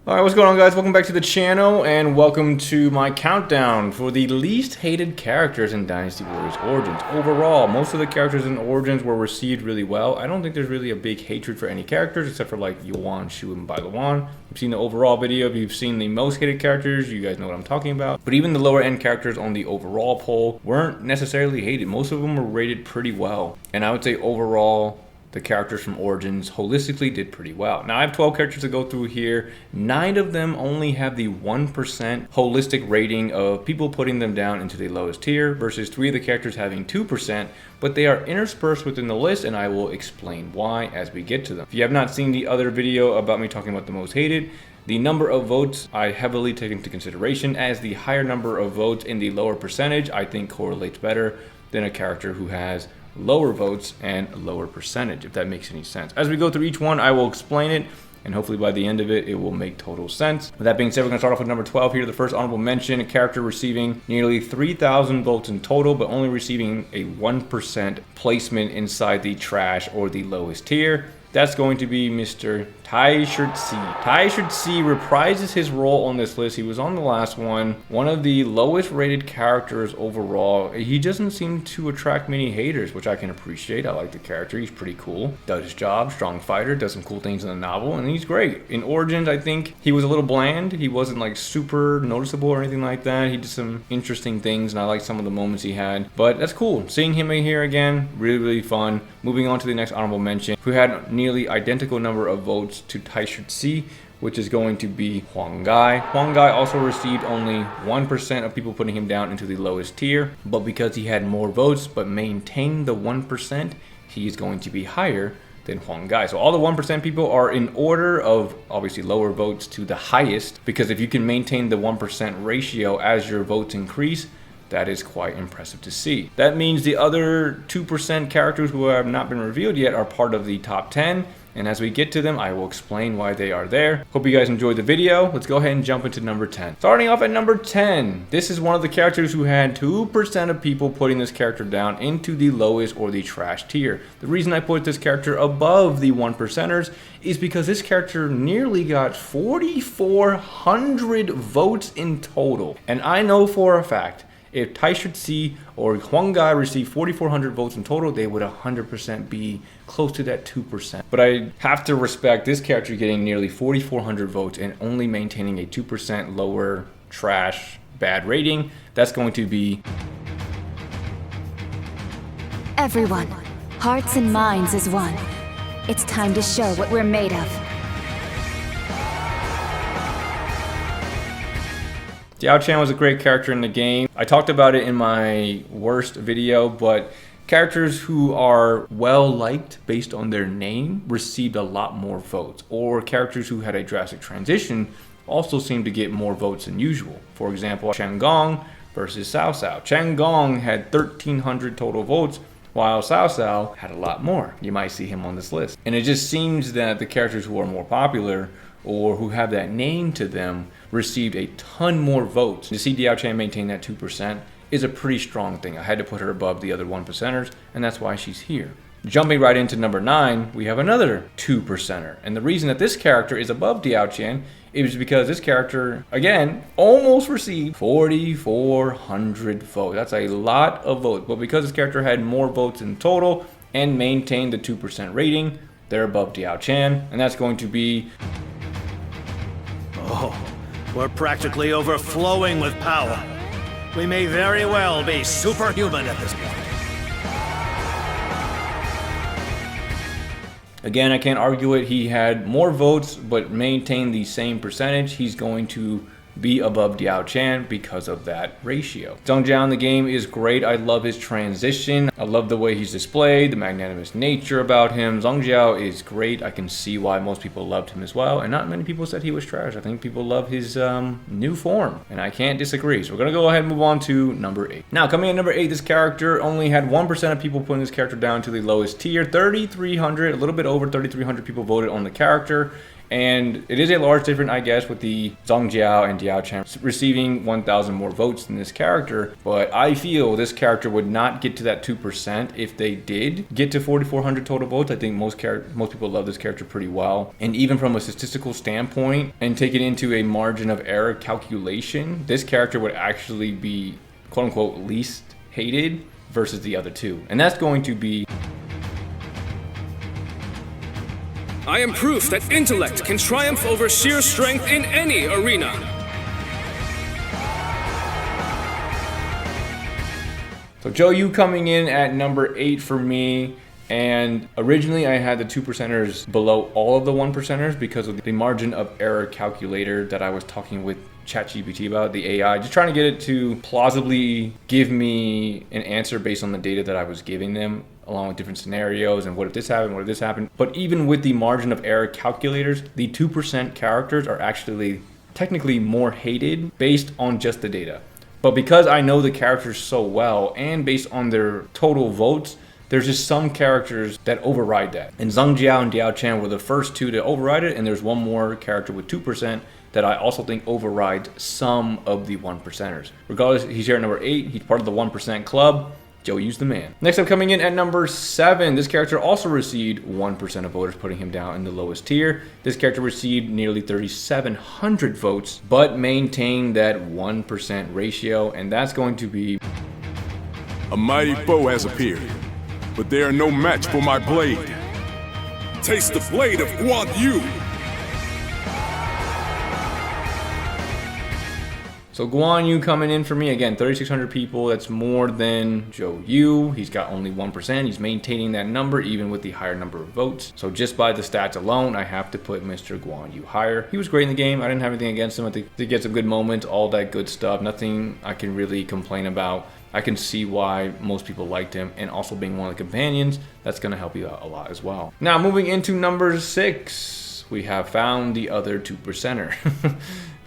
Alright, what's going on, guys? Welcome back to the channel, and welcome to my countdown for the least hated characters in Dynasty Warriors Origins. Overall, most of the characters in Origins were received really well. I don't think there's really a big hatred for any characters, except for like Yuan, Shu, and Bailuan. You've seen the overall video. If you've seen the most hated characters, you guys know what I'm talking about. But even the lower end characters on the overall poll weren't necessarily hated. Most of them were rated pretty well. And I would say overall, the characters from Origins holistically did pretty well. Now I have 12 characters to go through here. 9 of them only have the 1% holistic rating of people putting them down into the lowest tier versus 3 of the characters having 2%, but they are interspersed within the list, and I will explain why as we get to them. If you have not seen the other video about me talking about the most hated, the number of votes I heavily take into consideration, as the higher number of votes in the lower percentage I think correlates better than a character who has lower votes and lower percentage, if that makes any sense. As we go through each one, I will explain it, and hopefully by the end of it, it will make total sense. With that being said, we're gonna start off with number 12 here. The first honorable mention, a character receiving nearly 3,000 votes in total, but only receiving a 1% placement inside the trash or the lowest tier. That's going to be Mr. Taishi. Taishi reprises his role on this list. He was on the last one of the lowest rated characters overall. He doesn't seem to attract many haters, which I can appreciate. I like the character. He's pretty cool. Does his job, strong fighter, does some cool things in the novel, and he's great. In Origins, I think he was a little bland. He wasn't like super noticeable or anything like that. He did some interesting things, and I like some of the moments he had. But that's cool. Seeing him in here again, really, really fun. Moving on to the next honorable mention, who had nearly identical number of votes to Taishi, which is going to be Huang Gai. Huang Gai also received only 1% of people putting him down into the lowest tier, but because he had more votes but maintained the 1%, he is going to be higher than Huang Gai. So all the 1% people are in order of obviously lower votes to the highest, because if you can maintain the 1% ratio as your votes increase, that is quite impressive to see. That means the other 2% characters who have not been revealed yet are part of the top 10. And as we get to them, I will explain why they are there. Hope you guys enjoyed the video. Let's go ahead and jump into number 10. Starting off at number 10, this is one of the characters who had 2% of people putting this character down into the lowest or the trash tier. The reason I put this character above the 1%ers is because this character nearly got 4,400 votes in total. And I know for a fact, if Taishi or Huang Gai received 4,400 votes in total, they would 100% be close to that 2%. But I have to respect this character getting nearly 4,400 votes and only maintaining a 2% lower trash bad rating. That's going to be everyone. Hearts and minds as one. It's time to show what we're made of. Diao Chan was a great character in the game. I talked about it in my worst video, but characters who are well liked based on their name received a lot more votes, or characters who had a drastic transition also seemed to get more votes than usual. For example, Chang Gong versus Cao Cao. Chang Gong had 1,300 total votes, while Cao Cao had a lot more. You might see him on this list. And it just seems that the characters who are more popular or who have that name to them received a ton more votes. To see Diao Chan maintain that 2% is a pretty strong thing. I had to put her above the other 1%ers, and that's why she's here. Jumping right into number 9, we have another 2%er. And the reason that this character is above Diao Chan is because this character, again, almost received 4,400 votes. That's a lot of votes. But because this character had more votes in total and maintained the 2% rating, they're above Diao Chan. And that's going to be... Oh, we're practically overflowing with power. We may very well be superhuman at this point. Again, I can't argue it. He had more votes, but maintained the same percentage. He's going to be above Diao Chan because of that ratio. Zhang Jiao in the game is great. I love his transition. I love the way he's displayed, the magnanimous nature about him. Zhang Jiao is great. I can see why most people loved him as well, and not many people said he was trash. I think people love his new form, and I can't disagree. So we're gonna go ahead and move on to number 8. Now, coming in number 8, this character only had 1% of people putting this character down to the lowest tier. 3,300, a little bit over 3,300 people voted on the character. And it is a large difference, I guess, with the Zhang Jiao and Diao Chan receiving 1,000 more votes than this character. But I feel this character would not get to that 2% if they did get to 4,400 total votes. I think most people love this character pretty well. And even from a statistical standpoint and take it into a margin of error calculation, this character would actually be quote unquote least hated versus the other two. And that's going to be... I am proof that intellect can triumph over sheer strength in any arena. So Zhou Yu coming in at number 8 for me. And originally I had the 2%ers below all of the 1%ers because of the margin of error calculator that I was talking with ChatGPT about, the AI, just trying to get it to plausibly give me an answer based on the data that I was giving them, along with different scenarios and what if this happened, what if this happened. But even with the margin of error calculators, the 2% characters are actually technically more hated based on just the data. But because I know the characters so well and based on their total votes, there's just some characters that override that. And Zhang Jiao and Diao Chan were the first two to override it, and there's one more character with 2% that I also think overrides some of the 1%ers. Regardless, he's here at number 8. He's part of the 1% club. Zhou Yu's the man. Next up, coming in at number 7, this character also received 1% of voters, putting him down in the lowest tier. This character received nearly 3,700 votes, but maintained that 1% ratio, and that's going to be... A mighty foe has appeared, but they are no match for my blade. Taste the blade of Guan Yu. So Guan Yu coming in for me, again, 3,600 people. That's more than Zhou Yu. He's got only 1%. He's maintaining that number even with the higher number of votes. So just by the stats alone, I have to put Mr. Guan Yu higher. He was great in the game. I didn't have anything against him. I think he gets some good moments, all that good stuff. Nothing I can really complain about. I can see why most people liked him, and also being one of the companions, that's going to help you out a lot as well. Now, moving into number 6, we have found the other 2%er.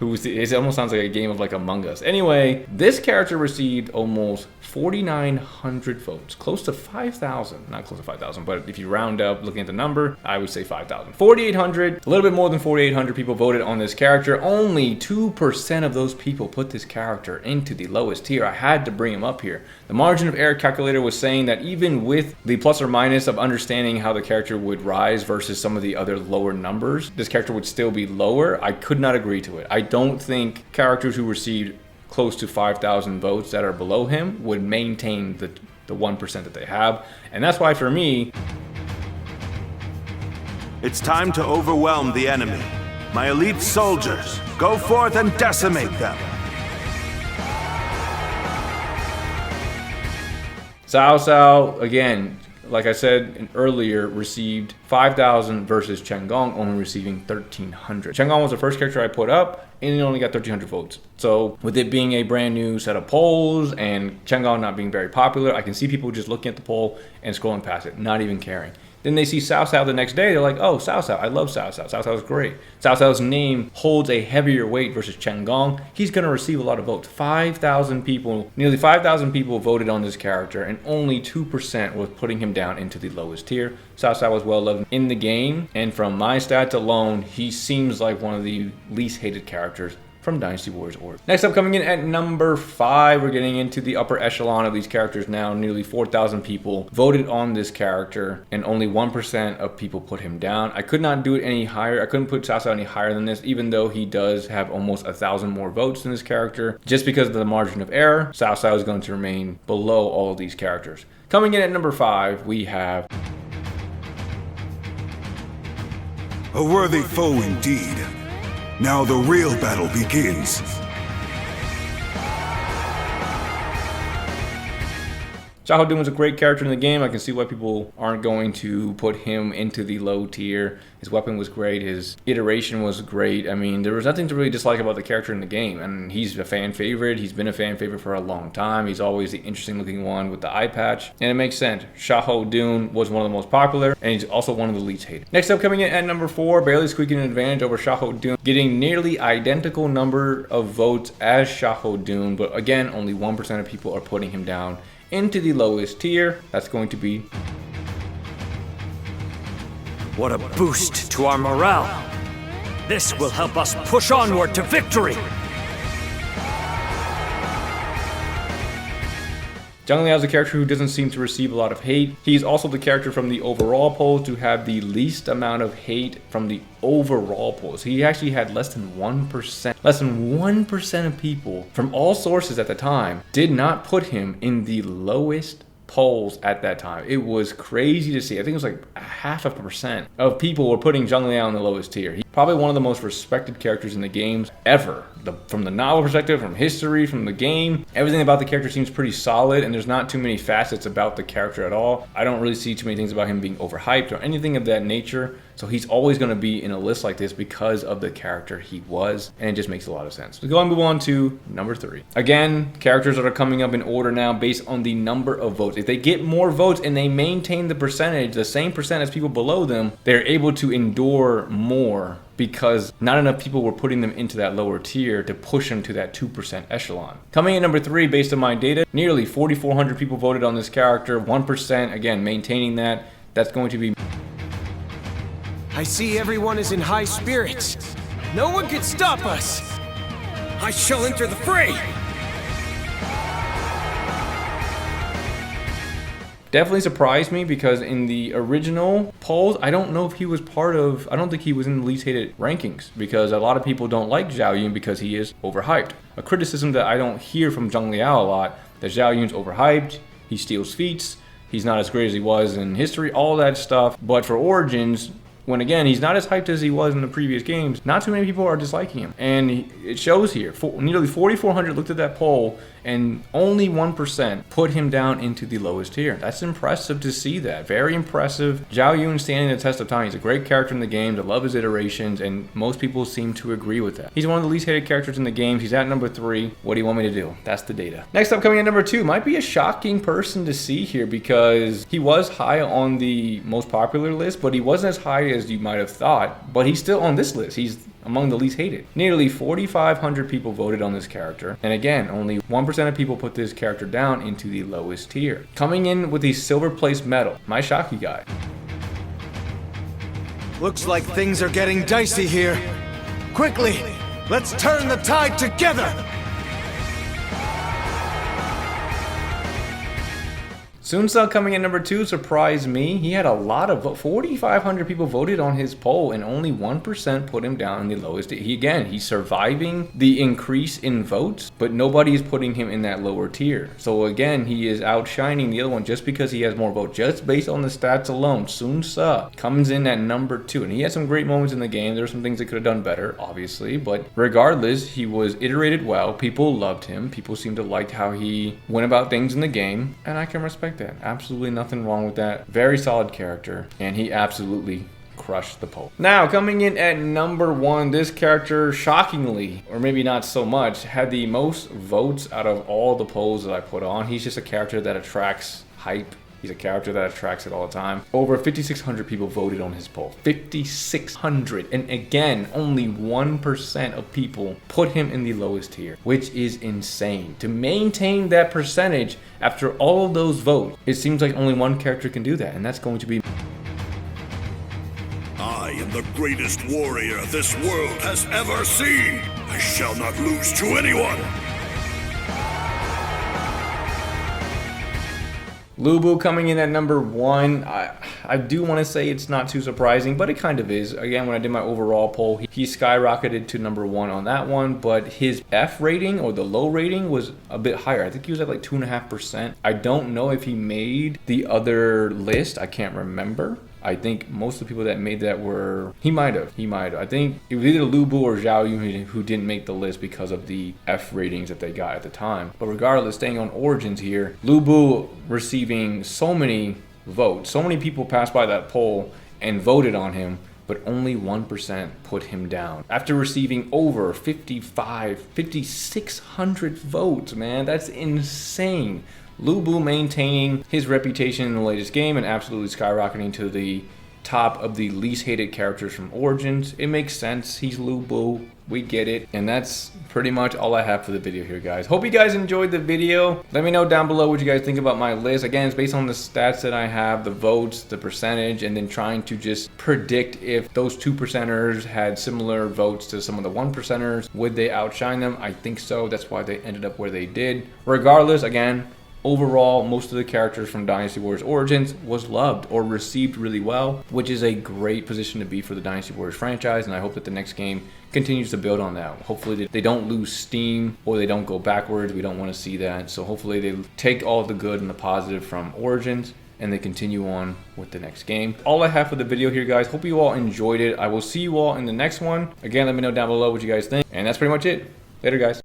It almost sounds like a game of like Among Us. Anyway, this character received almost 4,900 votes, close to 5,000. Not close to 5,000, but if you round up looking at the number, I would say 5,000. 4,800, a little bit more than 4,800 people voted on this character. Only 2% of those people put this character into the lowest tier. I had to bring him up here. The margin of error calculator was saying that even with the plus or minus of understanding how the character would rise versus some of the other lower numbers, this character would still be lower. I could not agree to it. I don't think characters who received close to 5,000 votes that are below him would maintain the 1% that they have. And that's why for me, It's time to overwhelm the enemy. My elite soldiers, go forth and decimate them. Cao Cao, again, like I said earlier, received 5,000 versus Chen Gong only receiving 1,300. Chen Gong was the first character I put up, and he only got 1,300 votes. So with it being a brand new set of polls and Chen Gong not being very popular, I can see people just looking at the poll and scrolling past it, not even caring. Then they see Cao Cao the next day, they're like, oh, Cao Cao, I love Cao Cao. Cao Cao is great. Cao Cao's name holds a heavier weight versus Chen Gong. He's going to receive a lot of votes. 5,000 people, nearly 5,000 people voted on this character, and only 2% was putting him down into the lowest tier. Cao Cao was well loved in the game, and from my stats alone, he seems like one of the least hated characters from Dynasty Warriors Org. Next up, coming in at number 5, we're getting into the upper echelon of these characters now. Nearly 4,000 people voted on this character, and only 1% of people put him down. I could not do it any higher. I couldn't put Cao Cao any higher than this, even though he does have almost 1,000 more votes than this character. Just because of the margin of error, Cao Cao is going to remain below all of these characters. Coming in at number 5, we have... A worthy foe indeed. Now the real battle begins. Xiahou Dun was a great character in the game. I can see why people aren't going to put him into the low tier. His weapon was great. His iteration was great. I mean, there was nothing to really dislike about the character in the game. And he's a fan favorite. He's been a fan favorite for a long time. He's always the interesting looking one with the eye patch. And it makes sense. Xiahou Dun was one of the most popular, and he's also one of the least hated. Next up, coming in at number 4, barely squeaking an advantage over Xiahou Dun, getting nearly identical number of votes as Xiahou Dun. But again, only 1% of people are putting him down into the lowest tier. That's going to be... What a boost to our morale. This will help us push onward to victory! Zhang Liao is a character who doesn't seem to receive a lot of hate. He's also the character from the overall polls to have the least amount of hate from the overall polls. He actually had less than 1%. Less than 1% of people from all sources at the time did not put him in the lowest polls at that time. It was crazy to see. I think it was like 0.5% of people were putting Zhang Liao in the lowest tier. He's probably one of the most respected characters in the games ever. From the novel perspective, from history, from the game, everything about the character seems pretty solid, and there's not too many facets about the character at all. I don't really see too many things about him being overhyped or anything of that nature. So he's always going to be in a list like this because of the character he was, and it just makes a lot of sense. So go and move on to number 3. Again, characters that are coming up in order now based on the number of votes. If they get more votes and they maintain the percentage, the same percent as people below them, they're able to endure more because not enough people were putting them into that lower tier to push them to that 2% echelon. Coming in number 3, based on my data, nearly 4,400 people voted on this character. 1%, again, maintaining that. That's going to be... I see everyone is in high spirits. No one can stop us. I shall enter the fray! Definitely surprised me because in the original polls, I don't know if he was part of, I don't think he was in the least hated rankings because a lot of people don't like Zhao Yun because he is overhyped. A criticism that I don't hear from Zhang Liao a lot, that Zhao Yun's overhyped, he steals feats, he's not as great as he was in history, all that stuff. But for Origins, when again, he's not as hyped as he was in the previous games, not too many people are disliking him. And it shows here, nearly 4,400 looked at that poll and only 1% put him down into the lowest tier. That's impressive to see that. Very impressive. Zhao Yun standing the test of time. He's a great character in the games. I love his iterations, and most people seem to agree with that. He's one of the least hated characters in the games. He's at number 3. What do you want me to do? That's the data. Next up, coming in number 2, might be a shocking person to see here because he was high on the most popular list, but he wasn't as high as you might have thought. But he's still on this list. He's among the least hated. Nearly 4,500 people voted on this character. And again, only 1% of people put this character down into the lowest tier. Coming in with the silver place medal, my shocky guy. Looks like things are getting dicey here. Quickly, let's turn the tide together! Sun Tzu coming in number 2 surprised me. He had a lot of 4,500 people voted on his poll and only 1% put him down in the lowest. He's surviving the increase in votes, but nobody is putting him in that lower tier. So again, he is outshining the other one just because he has more votes. Just based on the stats alone, Sun Tzu comes in at number 2, and he had some great moments in the game. There were some things that could have done better, obviously, but regardless, he was iterated well. People loved him. People seemed to like how he went about things in the game, and I can respect that. Absolutely nothing wrong with that. Very solid character, and he absolutely crushed the poll. Now, coming in at number 1, this character, shockingly, or maybe not so much, had the most votes out of all the polls that I put on. He's just a character that attracts hype. He's a character that attracts it all the time. Over 5,600 people voted on his poll. 5,600. And again, only 1% of people put him in the lowest tier, which is insane. To maintain that percentage after all of those votes, it seems like only one character can do that, and that's going to be... I am the greatest warrior this world has ever seen. I shall not lose to anyone. Lu Bu coming in at number 1. I do want to say it's not too surprising, but it kind of is. Again, when I did my overall poll, he skyrocketed to number 1 on that one, but his F rating or the low rating was a bit higher. I think he was at like 2.5%. I don't know if he made the other list. I can't remember. I think most of the people that made that were... He might have. I think it was either Lu Bu or Zhao Yun who didn't make the list because of the F ratings that they got at the time. But regardless, staying on Origins here, Lu Bu receiving so many votes. So many people passed by that poll and voted on him, but only 1% put him down. After receiving over 5,600 votes, man, that's insane. Lu Bu maintaining his reputation in the latest game and absolutely skyrocketing to the top of the least hated characters from Origins. It makes sense. He's Lu Bu. We get it. And that's pretty much all I have for the video here, guys. Hope you guys enjoyed the video. Let me know down below what you guys think about my list. Again, it's based on the stats that I have, the votes, the percentage, and then trying to just predict if those 2%ers had similar votes to some of the 1%ers. Would they outshine them? I think so. That's why they ended up where they did. Regardless, again, overall, most of the characters from Dynasty Warriors Origins was loved or received really well, which is a great position to be for the Dynasty Warriors franchise, and I hope that the next game continues to build on that. Hopefully they don't lose steam or they don't go backwards. We don't want to see that. So hopefully they take all the good and the positive from Origins and they continue on with the next game. All I have for the video here, guys. Hope you all enjoyed it. I will see you all in the next one. Again, let me know down below what you guys think. And that's pretty much it. Later, guys.